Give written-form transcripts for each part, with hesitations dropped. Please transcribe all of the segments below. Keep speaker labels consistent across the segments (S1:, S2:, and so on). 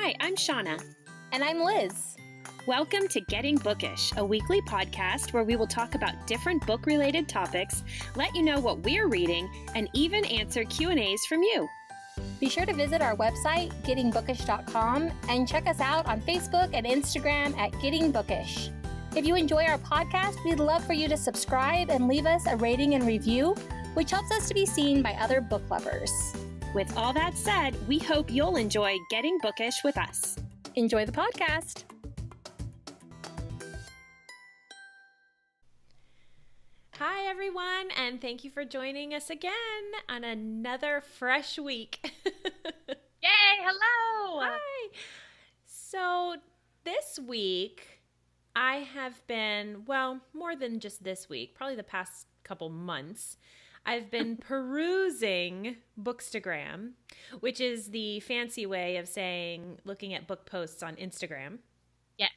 S1: Hi, I'm Shawna.
S2: And I'm Liz.
S1: Welcome to Getting Bookish, a weekly podcast where we will talk about different book-related topics, let you know what we're reading, and even answer Q&As from you.
S2: Be sure to visit our website, gettingbookish.com, and check us out on Facebook and Instagram at Getting Bookish. If you enjoy our podcast, we'd love for you to subscribe and leave us a rating and review, which helps us to be seen by other book lovers.
S1: With all that said, we hope you'll enjoy Getting Bookish with us.
S2: Enjoy the podcast.
S1: Hi, everyone, and thank you for joining us again on another fresh week.
S2: Yay! Hello!
S1: Hi! So this week, I have been, well, more than just this week, probably the past couple months, I've been perusing Bookstagram, which is the fancy way of saying looking at book posts on Instagram.
S2: Yeah.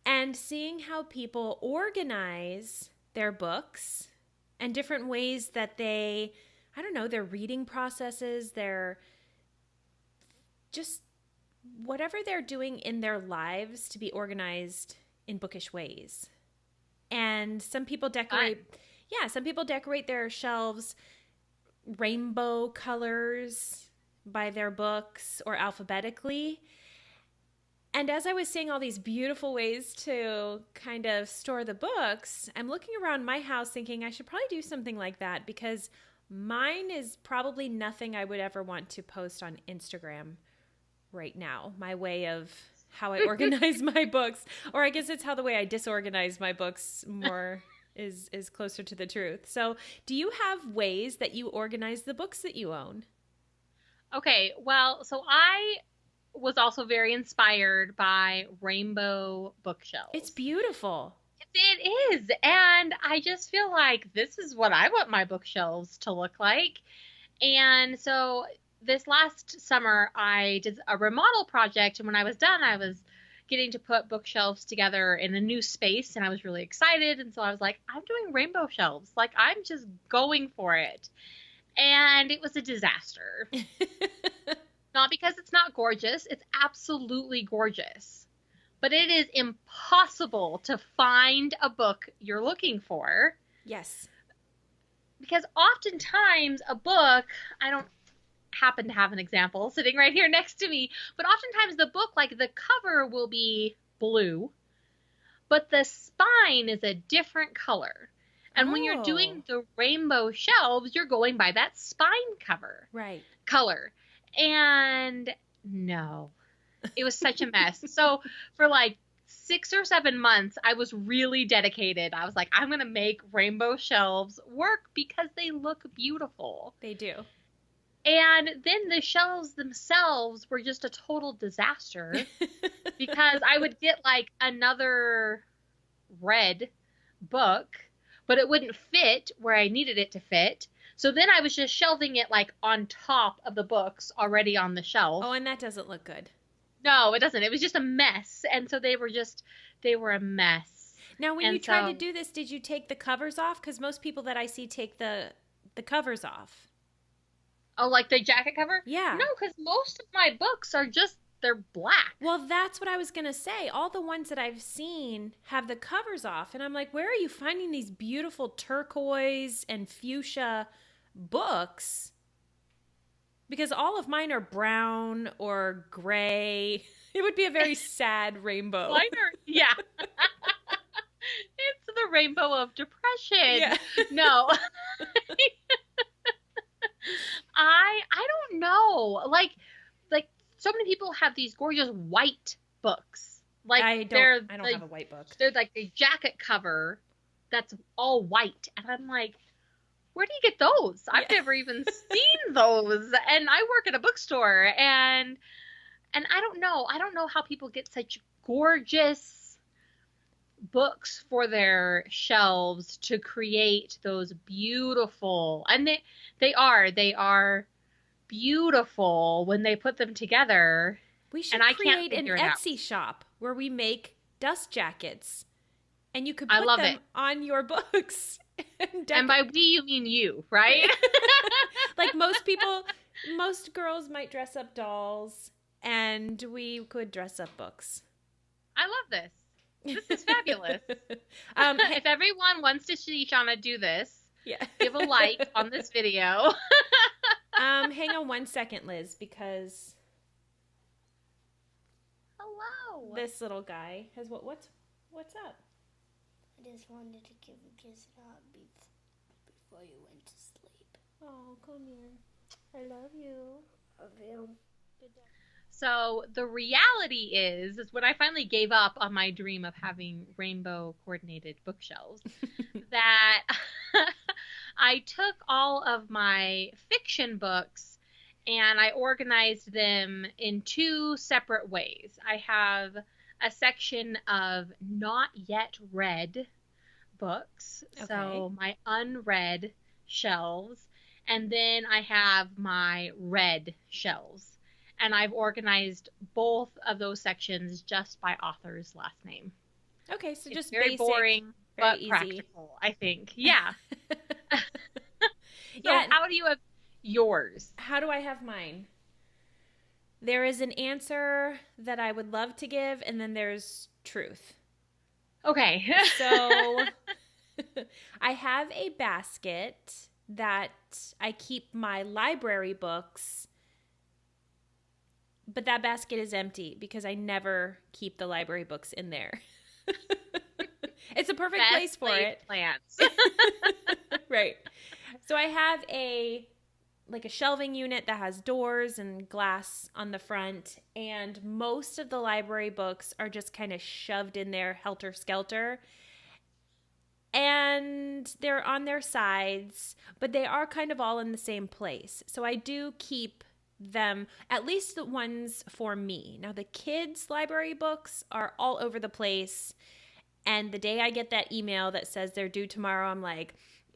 S1: And seeing how people organize their books and different ways that they, I don't know, their reading processes, their just whatever they're doing in their lives to be organized in bookish ways. And some people decorate... some people decorate their shelves rainbow colors by their books or alphabetically. And as I was seeing all these beautiful ways to kind of store the books, I'm looking around my house thinking I should probably do something like that because mine is probably nothing I would ever want to post on Instagram right now. My way of how I organize my books, or I guess it's how the way I disorganize my books more is closer to the truth. So do you have ways that you organize the books that you own?
S3: Okay, well, so I was also very inspired by rainbow bookshelves.
S1: It's beautiful.
S3: It is. And I just feel like this is what I want my bookshelves to look like. And so this last summer, I did a remodel project. And when I was done, I was getting to put bookshelves together in a new space, and I was really excited. And so I was like, I'm doing rainbow shelves. Like, I'm just going for it. And it was a disaster. Not because it's not gorgeous. It's absolutely gorgeous. But it is impossible to find a book you're looking for.
S1: Yes.
S3: Because oftentimes a book, I don't happen to have an example sitting right here next to me, but oftentimes the book, like the cover will be blue, but the spine is a different color. And when you're doing the rainbow shelves, you're going by that spine color. And no, it was such a mess. So for like 6 or 7 months, I was really dedicated. I was like, I'm going to make rainbow shelves work because they look beautiful.
S1: They do.
S3: And then the shelves themselves were just a total disaster because I would get like another red book, but it wouldn't fit where I needed it to fit. So then I was just shelving it like on top of the books already on the shelf.
S1: Oh, and that doesn't look good.
S3: No, it doesn't. It was just a mess. And so they were a mess.
S1: Now, when you tried to do this, did you take the covers off? Because most people that I see take the covers off.
S3: Oh, like the jacket cover?
S1: Yeah.
S3: No, because most of my books are just, they're black.
S1: Well, that's what I was going to say. All the ones that I've seen have the covers off. And I'm like, where are you finding these beautiful turquoise and fuchsia books? Because all of mine are brown or gray. It would be a very sad rainbow.
S3: Yeah. It's the rainbow of depression.
S1: Yeah.
S3: No. I don't know. Like so many people have these gorgeous white books. Like
S1: I don't have a white book.
S3: They're like the jacket cover that's all white. And I'm like, where do you get those? I've never even seen those. And I work at a bookstore, and I don't know. I don't know how people get such gorgeous books for their shelves to create those beautiful, and they are beautiful when they put them together.
S1: We should create an Etsy shop where we make dust jackets, and you could put them on your books.
S3: And by we, you mean you, right?
S1: Like most girls might dress up dolls and we could dress up books.
S3: I love this. This is fabulous. If everyone wants to see Shawna do this, give a like on this video.
S1: Hang on 1 second, Liz, because
S3: hello.
S1: This little guy has what's up?
S4: I just wanted to give a kiss and a hug before you went to sleep.
S1: Oh, come here. I love you.
S4: Love you.
S3: So the reality is when I finally gave up on my dream of having rainbow coordinated bookshelves, that I took all of my fiction books and I organized them in 2 separate ways. I have a section of not yet read books, so my unread shelves, and then I have my read shelves. And I've organized both of those sections just by author's last name.
S1: Okay, so just
S3: very
S1: basic,
S3: boring,
S1: very
S3: but
S1: easy.
S3: practical, I think. Yeah. So
S1: Yeah.
S3: how do you have yours?
S1: How do I have mine? There is an answer that I would love to give, and then there's truth.
S3: Okay.
S1: So I have a basket that I keep my library books, but that basket is empty because I never keep the library books in there. It's a perfect place for it.
S3: Plants.
S1: Right. So I have a shelving unit that has doors and glass on the front, and most of the library books are just kind of shoved in there helter-skelter. And they're on their sides, but they are kind of all in the same place. So I do keep them, at least the ones for me. Now, the kids' library books are all over the place. And the day I get that email that says they're due tomorrow, I'm like,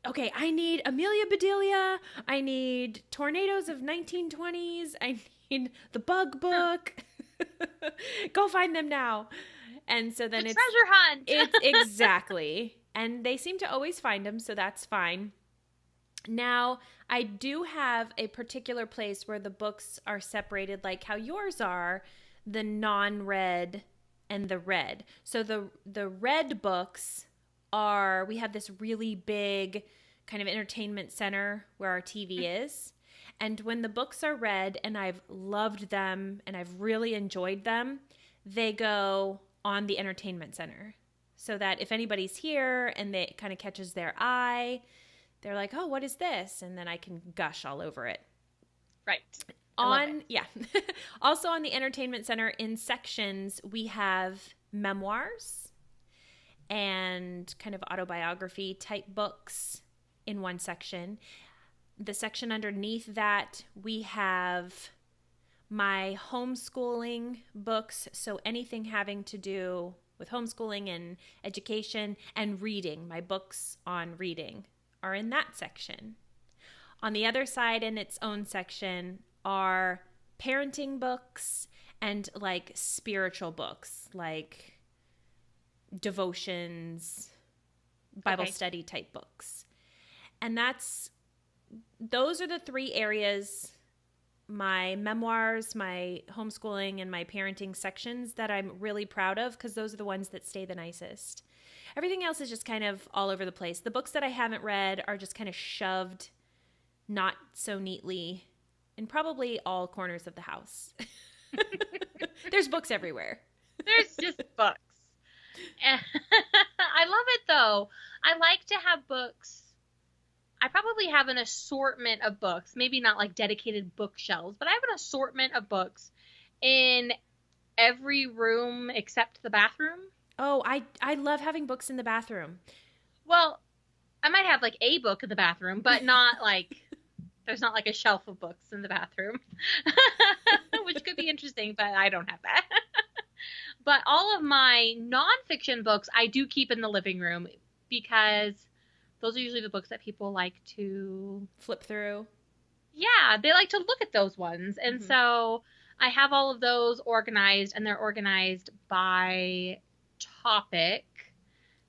S1: okay, I need Amelia Bedelia. I need Tornadoes of 1920s. I need the Bug Book. Go find them now. And so then it's
S3: treasure hunt.
S1: It's exactly. And they seem to always find them, so that's fine. Now, I do have a particular place where the books are separated like how yours are, the non-read and the read. So the read books are, we have this really big kind of entertainment center where our TV is. And when the books are read and I've loved them and I've really enjoyed them, they go on the entertainment center. So that if anybody's here and it kind of catches their eye, they're like, oh, what is this? And then I can gush all over it.
S3: Right.
S1: Also on the entertainment center in sections, we have memoirs and kind of autobiography type books in one section. The section underneath that, we have my homeschooling books. So anything having to do with homeschooling and education and reading. My books on reading are in that section. On the other side, in its own section, are parenting books and like spiritual books, like devotions, Bible study type books. And those are the 3 areas, my memoirs, my homeschooling, and my parenting sections that I'm really proud of because those are the ones that stay the nicest. Everything else is just kind of all over the place. The books that I haven't read are just kind of shoved not so neatly in probably all corners of the house. There's books everywhere.
S3: There's just books. I love it though. I like to have books. I probably have an assortment of books, maybe not like dedicated bookshelves, but I have an assortment of books in every room except the bathroom.
S1: Oh, I love having books in the bathroom.
S3: Well, I might have like a book in the bathroom, but not like, there's not like a shelf of books in the bathroom, which could be interesting, but I don't have that. But all of my nonfiction books I do keep in the living room because those are usually the books that people like to
S1: flip through.
S3: Yeah, they like to look at those ones. And so I have all of those organized, and they're organized by topic.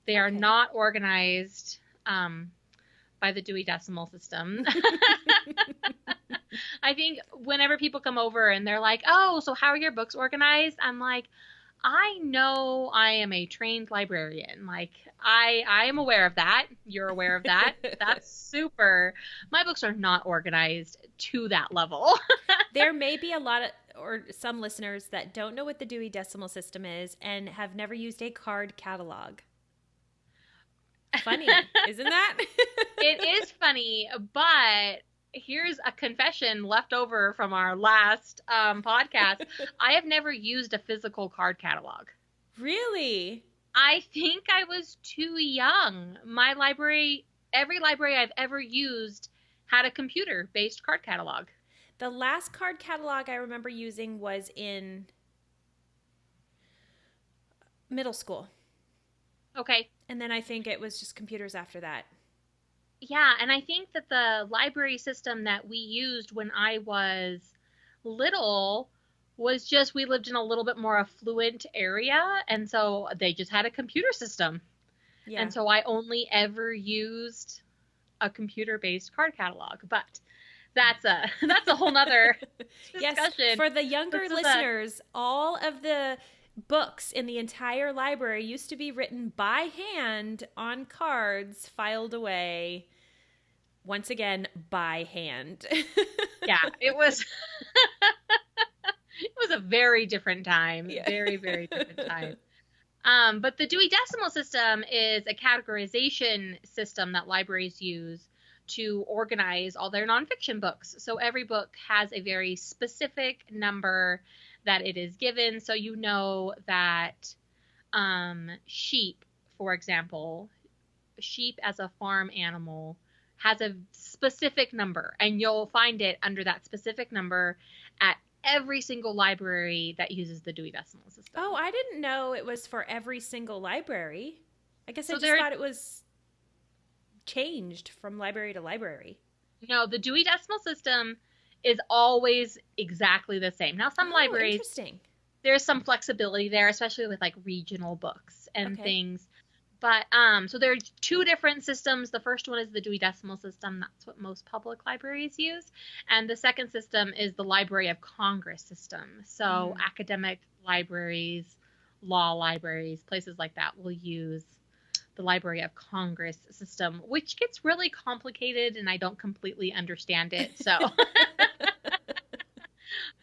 S3: They are not organized by the Dewey Decimal System. I think whenever people come over and they're like, oh, so how are your books organized? I'm like, I know I am a trained librarian. Like, I am aware of that. You're aware of that. That's super. My books are not organized to that level.
S1: There may be a lot of, or some listeners that don't know what the Dewey Decimal System is and have never used a card catalog. Funny, isn't that?
S3: It is funny, but here's a confession left over from our last podcast. I have never used a physical card catalog.
S1: Really?
S3: I think I was too young. My library, every library I've ever used had a computer-based card catalog.
S1: The last card catalog I remember using was in middle school.
S3: Okay.
S1: And then I think it was just computers after that.
S3: Yeah, and I think that the library system that we used when I was little was just we lived in a little bit more affluent area, and so they just had a computer system.
S1: Yeah.
S3: And so I only ever used a computer-based card catalog, but that's a whole nother discussion.
S1: Yes, for the younger listeners, all of the books in the entire library used to be written by hand on cards filed away. Once again, by hand.
S3: Yeah, it was it was a very different time.
S1: Yeah.
S3: Very, very different time. But the Dewey Decimal System is a categorization system that libraries use to organize all their nonfiction books. So every book has a very specific number that it is given. So you know that sheep, for example, sheep as a farm animal has a specific number, and you'll find it under that specific number at every single library that uses the Dewey Decimal System.
S1: Oh, I didn't know it was for every single library. I guess I
S3: So
S1: just thought it was changed from library to library.
S3: No, the Dewey Decimal System is always exactly the same. Now, some libraries,
S1: Interesting.
S3: there's some flexibility there, especially with like regional books and
S1: Okay.
S3: things. But so there are two different systems. The first one is the Dewey Decimal System. That's what most public libraries use. And the second system is the Library of Congress system. So academic libraries, law libraries, places like that will use the Library of Congress system, which gets really complicated and I don't completely understand it. So,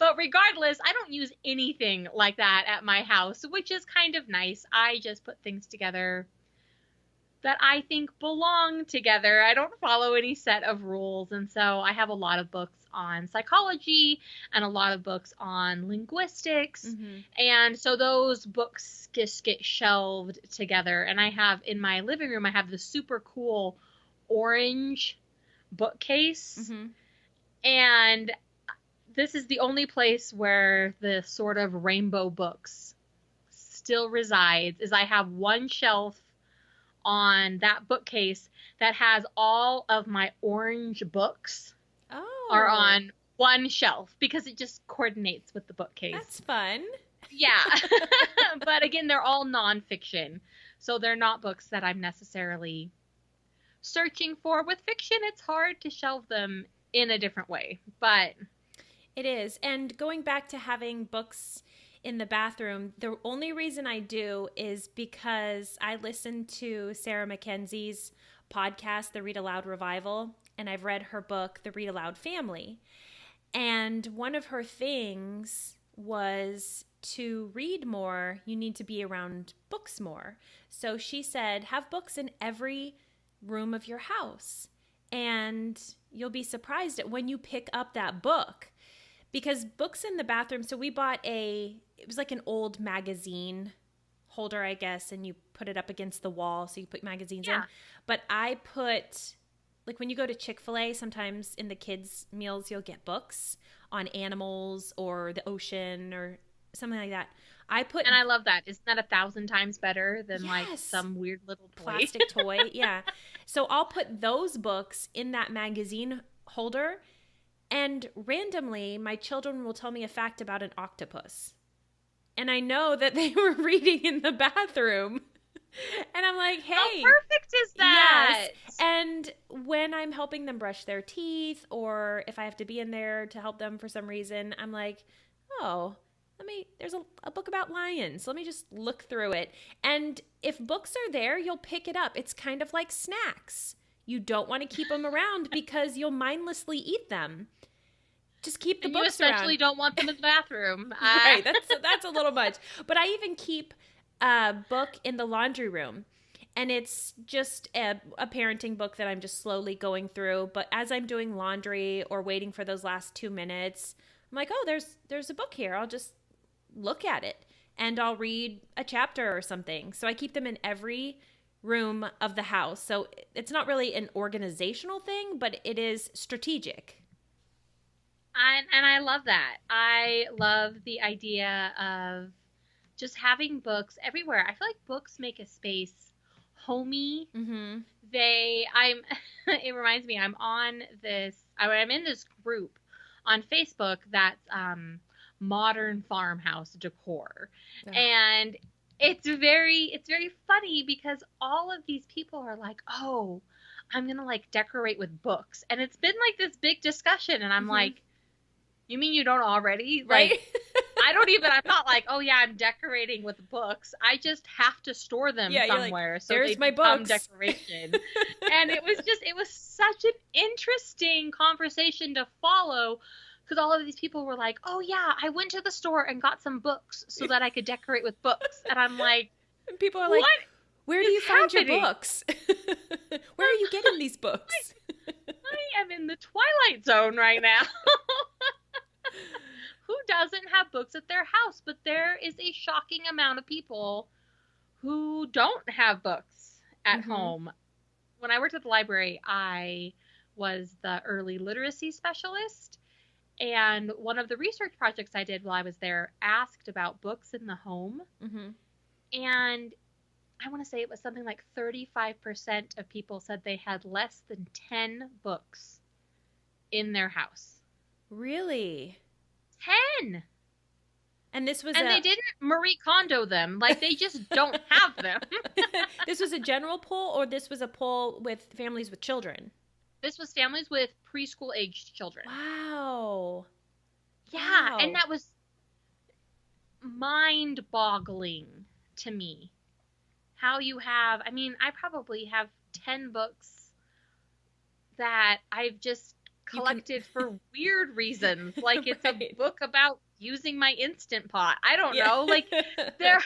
S3: but regardless, I don't use anything like that at my house, which is kind of nice. I just put things together that I think belong together. I don't follow any set of rules. And so I have a lot of books on psychology and a lot of books on linguistics.
S1: Mm-hmm.
S3: And so those books just get shelved together. And I have in my living room, I have this super cool orange bookcase.
S1: Mm-hmm.
S3: And this is the only place where the sort of rainbow books still resides, is I have one shelf on that bookcase that has all of my orange books are on one shelf because it just coordinates with the bookcase.
S1: That's fun.
S3: Yeah. But again, they're all nonfiction. So they're not books that I'm necessarily searching for. With fiction, it's hard to shelve them in a different way. But
S1: It is. And going back to having books in the bathroom, the only reason I do is because I listen to Sarah Mackenzie's podcast, The Read Aloud Revival, and I've read her book, The Read Aloud Family. And one of her things was to read more, you need to be around books more. So she said, have books in every room of your house. And you'll be surprised at when you pick up that book. Because books in the bathroom, so we bought it was like an old magazine holder, I guess, and you put it up against the wall so you put magazines in. But I put, like when you go to Chick-fil-A, sometimes in the kids' meals, you'll get books on animals or the ocean or something like that.
S3: And I love that. Isn't that 1,000 times better than like
S1: Yes.
S3: some weird little toy?
S1: Plastic toy, yeah. So I'll put those books in that magazine holder. And randomly, my children will tell me a fact about an octopus. And I know that they were reading in the bathroom. And I'm like, hey.
S3: How perfect is that?
S1: Yes. And when I'm helping them brush their teeth, or if I have to be in there to help them for some reason, I'm like, oh, there's a book about lions. Let me just look through it. And if books are there, you'll pick it up. It's kind of like snacks. You don't want to keep them around because you'll mindlessly eat them. Just keep the books around.
S3: You especially don't want them in the bathroom.
S1: Right, that's a little much. But I even keep a book in the laundry room. And it's just a parenting book that I'm just slowly going through. But as I'm doing laundry or waiting for those last 2 minutes, I'm like, oh, there's a book here. I'll just look at it. And I'll read a chapter or something. So I keep them in every room of the house. So it's not really an organizational thing, but it is strategic.
S3: And I love that. I love the idea of just having books everywhere. I feel like books make a space homey.
S1: Mm-hmm.
S3: It reminds me, I'm in this group on Facebook that's modern farmhouse decor. Oh. And it's very funny because all of these people are like, oh, I'm going to like decorate with books. And it's been like this big discussion. And I'm
S1: mm-hmm.
S3: like, you mean you don't already?
S1: Right?
S3: Like, I'm not like, oh yeah, I'm decorating with books. I just have to store them somewhere.
S1: Like,
S3: so
S1: there's
S3: they
S1: my
S3: become
S1: books.
S3: Decoration. And it was such an interesting conversation to follow because all of these people were like, oh yeah, I went to the store and got some books so that I could decorate with books. And I'm like,
S1: and people are like,
S3: what
S1: where do you find your books? Where are you getting these books?
S3: I am in the Twilight Zone right now. Who doesn't have books at their house? But there is a shocking amount of people who don't have books at
S1: mm-hmm.
S3: home. When I worked at the library, I was the early literacy specialist. And one of the research projects I did while I was there asked about books in the home.
S1: Mm-hmm.
S3: And I want to say it was something like 35% of people said they had less than 10 books in their house.
S1: Really?
S3: 10!
S1: And this was
S3: they didn't Marie Kondo them. Like, they just don't have them.
S1: This was a general poll, or this was a poll with families with children?
S3: This was families with preschool-aged children.
S1: Wow.
S3: Yeah,
S1: wow.
S3: And that was mind-boggling to me. How you have, I probably have 10 books that I've just collected for weird reasons. Like it's right. A book about using my Instant Pot. I don't know. Like there,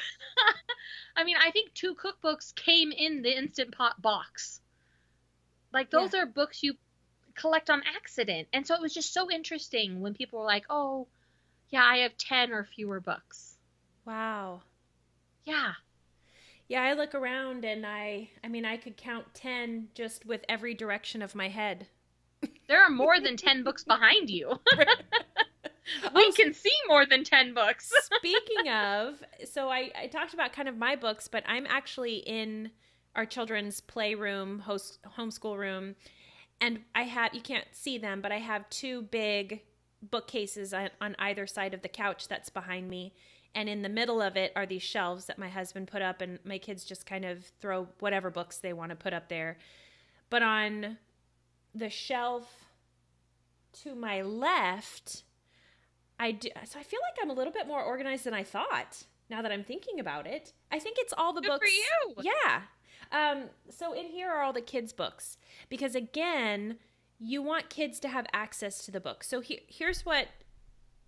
S3: I think 2 cookbooks came in the Instant Pot box. Like those are books you collect on accident. And so it was just so interesting when people were like, oh, yeah, I have 10 or fewer books.
S1: Wow.
S3: Yeah.
S1: Yeah, I look around and I could count 10 just with every direction of my head.
S3: There are more than 10 books behind you. We can see more than 10 books.
S1: Speaking of, so I talked about kind of my books, but I'm actually in our children's playroom, homeschool room, and you can't see them, but I have 2 big bookcases on either side of the couch that's behind me. And in the middle of it are these shelves that my husband put up, and my kids just kind of throw whatever books they want to put up there. But on the shelf to my left, so I feel like I'm a little bit more organized than I thought, now that I'm thinking about it. I think it's all the
S3: Good
S1: books.
S3: for you.
S1: Yeah. So in here are all the kids' books. Because again, you want kids to have access to the books. So here's what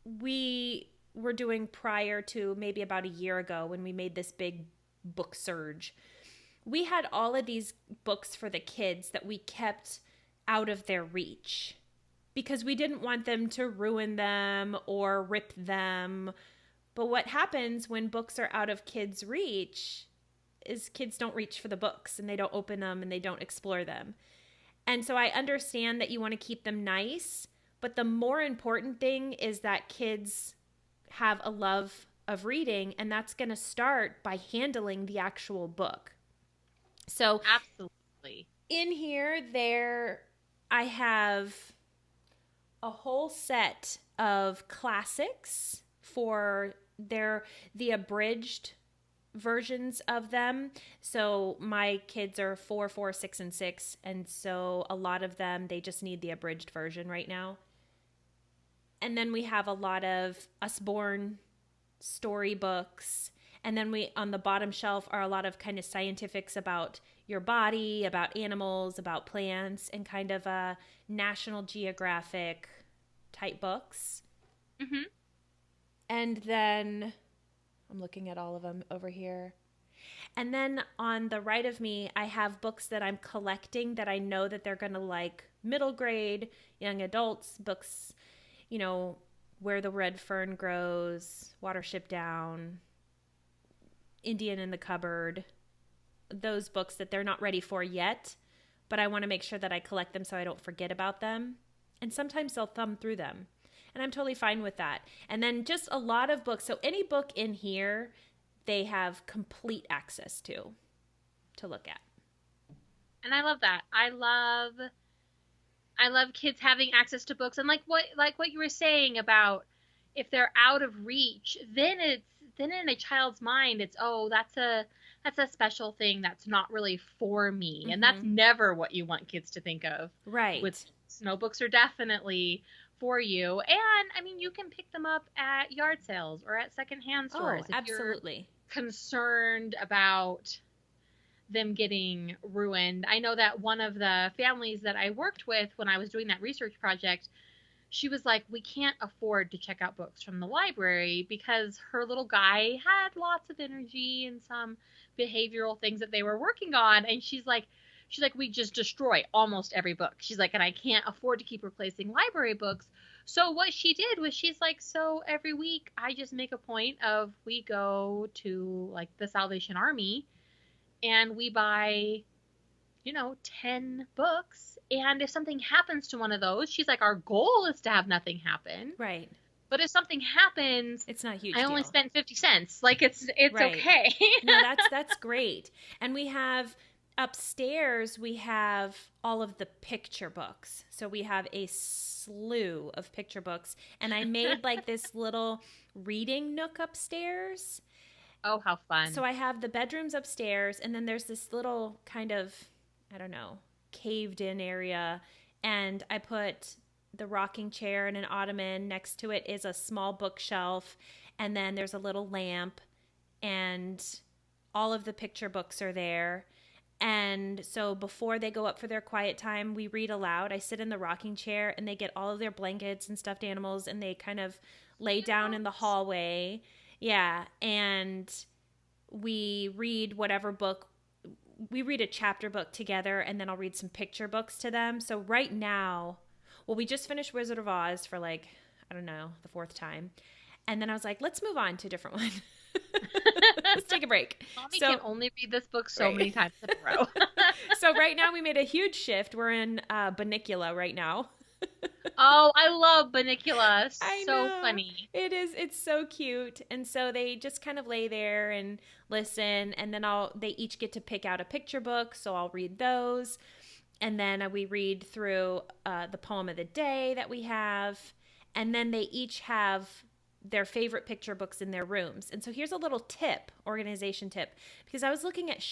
S1: we were doing prior to maybe about a year ago when we made this big book surge. We had all of these books for the kids that we kept out of their reach because we didn't want them to ruin them or rip them. But what happens when books are out of kids' reach is kids don't reach for the books and they don't open them and they don't explore them. And so I understand that you want to keep them nice, but the more important thing is that kids have a love of reading, and that's going to start by handling the actual book. So
S3: absolutely.
S1: In here, I have a whole set of classics for the abridged versions of them. So my kids are 4, 4, 6, and 6. And so a lot of them, they just need the abridged version right now. And then we have a lot of Usborne storybooks. And then on the bottom shelf are a lot of kind of scientifics about your body, about animals, about plants, and kind of National Geographic type books.
S3: Mm-hmm.
S1: And then I'm looking at all of them over here. And then on the right of me, I have books that I'm collecting that I know that they're going to like: middle grade, young adults, books, Where the Red Fern Grows, Watership Down, Indian in the Cupboard. Those books that they're not ready for yet, but I want to make sure that I collect them so I don't forget about them. And sometimes they'll thumb through them. And I'm totally fine with that. And then just a lot of books. So any book in here, they have complete access to look at.
S3: And I love that. I love kids having access to books. And like what you were saying about if they're out of reach, then in a child's mind, it's, oh, that's a special thing that's not really for me.
S1: Mm-hmm.
S3: And that's never what you want kids to think of.
S1: Right.
S3: With snow books are definitely for you. And I mean, you can pick them up at yard sales or at secondhand stores.
S1: Oh, absolutely.
S3: If you're concerned about them getting ruined. I know that one of the families that I worked with when I was doing that research project, she was like, we can't afford to check out books from the library because her little guy had lots of energy and some behavioral things that they were working on. And she's like, we just destroy almost every book. She's like, and I can't afford to keep replacing library books. So what she did was she's like, so every week I just make a point of we go to like the Salvation Army and we buy, 10 books. And if something happens to one of those, she's like, our goal is to have nothing happen.
S1: Right.
S3: But if something happens,
S1: it's not a huge
S3: I only
S1: deal.
S3: spent 50 cents. Like it's
S1: right.
S3: Okay.
S1: No, that's great. And we have upstairs, we have all of the picture books. So we have a slew of picture books. And I made like this little reading nook upstairs.
S3: Oh, how fun.
S1: So I have the bedrooms upstairs, and then there's this little kind of, caved in area. And I put the rocking chair and an ottoman. Next to it is a small bookshelf. And then there's a little lamp, and all of the picture books are there. And so before they go up for their quiet time, we read aloud. I sit in the rocking chair, and they get all of their blankets and stuffed animals, and they kind of lay down in the hallway. Yeah, and we read whatever book. We read a chapter book together, and then I'll read some picture books to them. So right now, we just finished Wizard of Oz for the 4th time. And then I was like, let's move on to a different one. Let's take a break.
S3: Mommy can only read this book so many times in a row.
S1: So right now we made a huge shift. We're in Bunnicula right now.
S3: Oh, I love Bunnicula.
S1: I
S3: So
S1: know.
S3: funny.
S1: It is. It's so cute. And so they just kind of lay there and listen. And then they each get to pick out a picture book. So I'll read those. And then we read through the poem of the day that we have. And then they each have their favorite picture books in their rooms. And so here's a little organization tip. Because I was looking at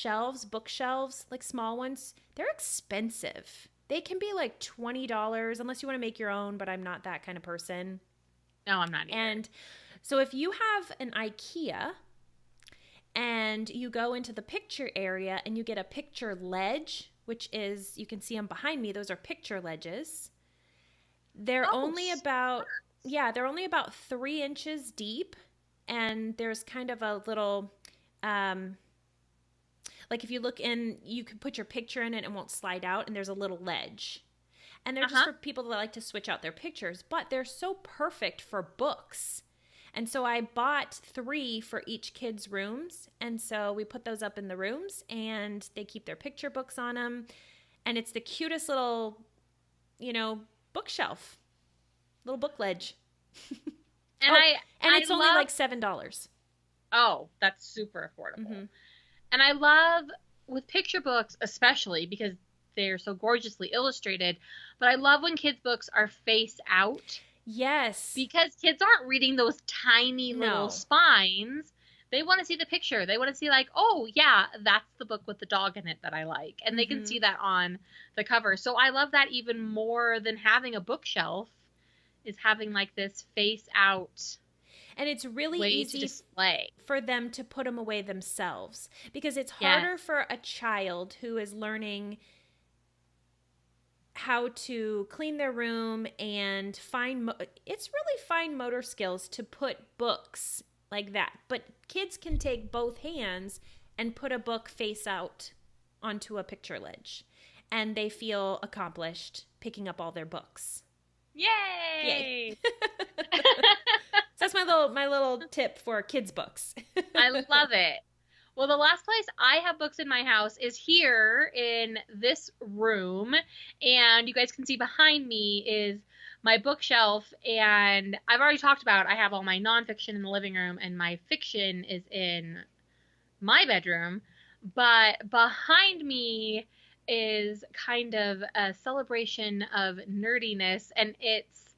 S1: bookshelves, like small ones. They're expensive. They can be like $20 unless you want to make your own, but I'm not that kind of person.
S3: No, I'm not either.
S1: And so if you have an IKEA and you go into the picture area and you get a picture ledge, which is, you can see them behind me, those are picture ledges. They're only about 3 inches deep, and there's kind of a little, like if you look in, you can put your picture in it and it won't slide out, and there's a little ledge. And they're just for people that like to switch out their pictures, but they're so perfect for books. And so I bought 3 for each kid's rooms. And so we put those up in the rooms, and they keep their picture books on them. And it's the cutest little, bookshelf, little book ledge.
S3: And
S1: it's only like $7.
S3: Oh, that's super affordable.
S1: Mm-hmm.
S3: And I love, with picture books especially, because they're so gorgeously illustrated, but I love when kids' books are face out.
S1: Yes.
S3: Because kids aren't reading those tiny little spines. they want to see the picture. They want to see like, oh yeah, that's the book with the dog in it that I like. And they can see that on the cover. So I love that even more than having a bookshelf, is having like this face out.
S1: And it's really
S3: way
S1: easy
S3: to display
S1: for them to put them away themselves, because it's harder for a child who is learning how to clean their room and it's really fine motor skills to put books like that. But kids can take both hands and put a book face out onto a picture ledge, and they feel accomplished picking up all their books.
S3: Yay!
S1: So that's my little tip for kids' books.
S3: I love it. Well, the last place I have books in my house is here in this room. And you guys can see behind me is my bookshelf. And I've already talked about, I have all my nonfiction in the living room and my fiction is in my bedroom. But behind me is kind of a celebration of nerdiness, and it's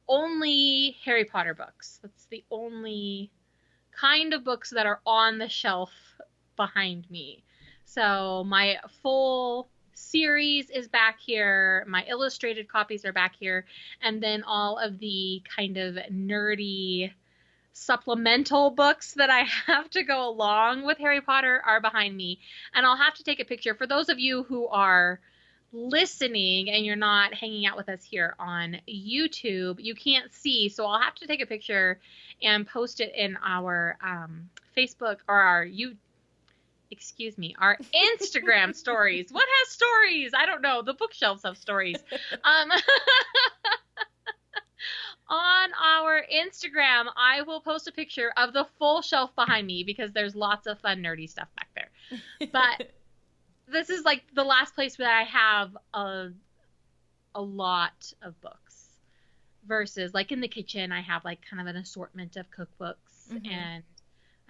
S3: only Harry Potter books. That's the only kind of books that are on the shelf behind me. So my full series is back here. My illustrated copies are back here. And then all of the kind of nerdy supplemental books that I have to go along with Harry Potter are behind me. And I'll have to take a picture. For those of you who are listening and you're not hanging out with us here on YouTube, you can't see, so I'll have to take a picture and post it in our Facebook or our Instagram stories. What has stories? I don't know. The bookshelves have stories. On our Instagram, I will post a picture of the full shelf behind me because there's lots of fun nerdy stuff back there. But this is like the last place where I have a lot of books, versus like in the kitchen, I have like kind of an assortment of cookbooks, and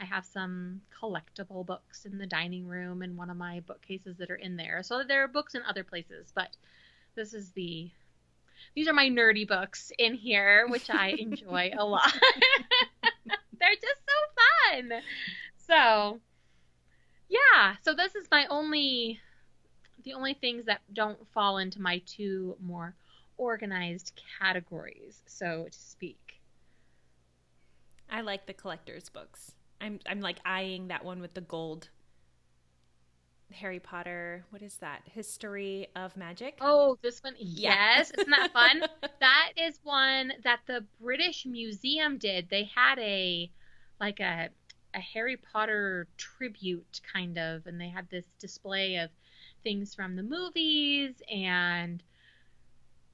S3: I have some collectible books in the dining room and one of my bookcases that are in there. So there are books in other places, but these are my nerdy books in here, which I enjoy a lot. They're just so fun. So yeah, so this is the only things that don't fall into my two more organized categories, so to speak.
S1: I like the collector's books. I'm like eyeing that one with the gold. Harry Potter, what is that? History of Magic?
S3: Oh, this one? Yes. Isn't that fun? That is one that the British Museum did. They had a Harry Potter tribute kind of, and they had this display of things from the movies and,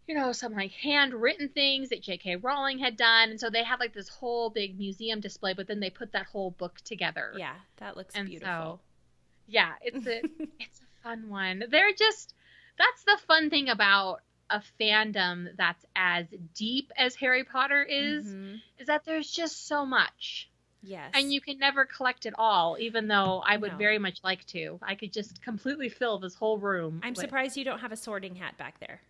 S3: you know, some like handwritten things that J.K. Rowling had done. And so they had like this whole big museum display, but then they put that whole book together.
S1: Yeah, that looks beautiful.
S3: So, yeah, it's a fun one. That's the fun thing about a fandom that's as deep as Harry Potter is that there's just so much.
S1: Yes.
S3: And you can never collect it all, even though I would very much like to. I could just completely fill this whole room.
S1: I'm surprised you don't have a sorting hat back there.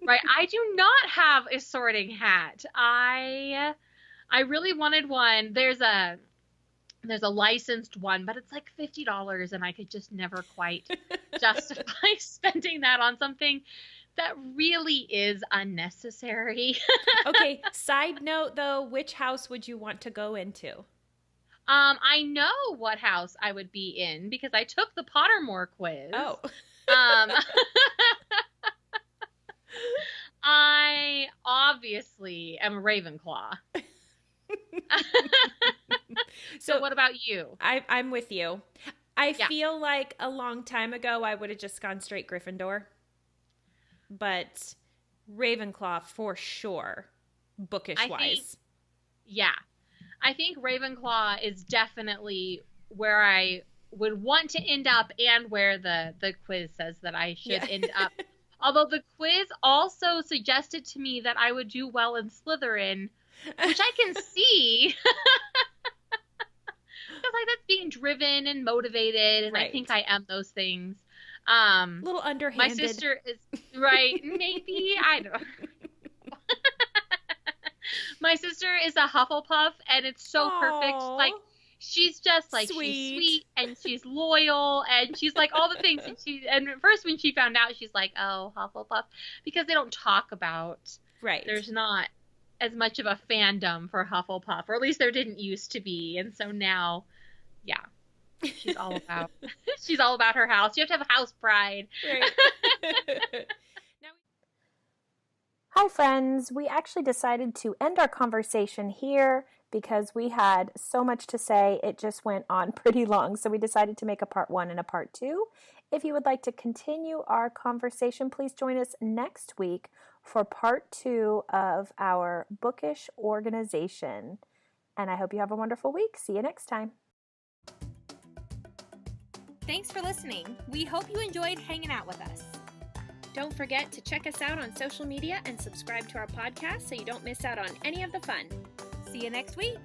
S3: Right. I do not have a sorting hat. I really wanted one. There's a licensed one, but it's like $50, and I could just never quite justify spending that on something that really is unnecessary.
S1: Okay, side note though, which house would you want to go into?
S3: I know what house I would be in because I took the Pottermore quiz.
S1: Oh.
S3: I obviously am a Ravenclaw. So what about you?
S1: I'm with you. I feel like a long time ago I would have just gone straight Gryffindor. But Ravenclaw for sure, bookish-wise.
S3: I think Ravenclaw is definitely where I would want to end up and where the quiz says that I should end up. Although the quiz also suggested to me that I would do well in Slytherin, which I can see. Because like that's being driven and motivated, and I think I am those things.
S1: A little underhanded.
S3: My sister is right. Maybe I don't. My sister is a Hufflepuff, and it's so perfect. Like she's just like, she's sweet and she's loyal and she's like all the things. And at first when she found out, she's like, oh, Hufflepuff, because they don't talk about,
S1: right.
S3: There's not as much of a fandom for Hufflepuff, or at least there didn't used to be. And so now, yeah, she's all about, she's all about her house. You have to have a house pride.
S1: Right.
S2: Hi, friends. We actually decided to end our conversation here because we had so much to say. It just went on pretty long. So we decided to make a part 1 and a part 2. If you would like to continue our conversation, please join us next week for part 2 of our Bookish organization. And I hope you have a wonderful week. See you next time. Thanks for listening. We hope you enjoyed hanging out with us. Don't forget to check us out on social media and subscribe to our podcast so you don't miss out on any of the fun. See you next week.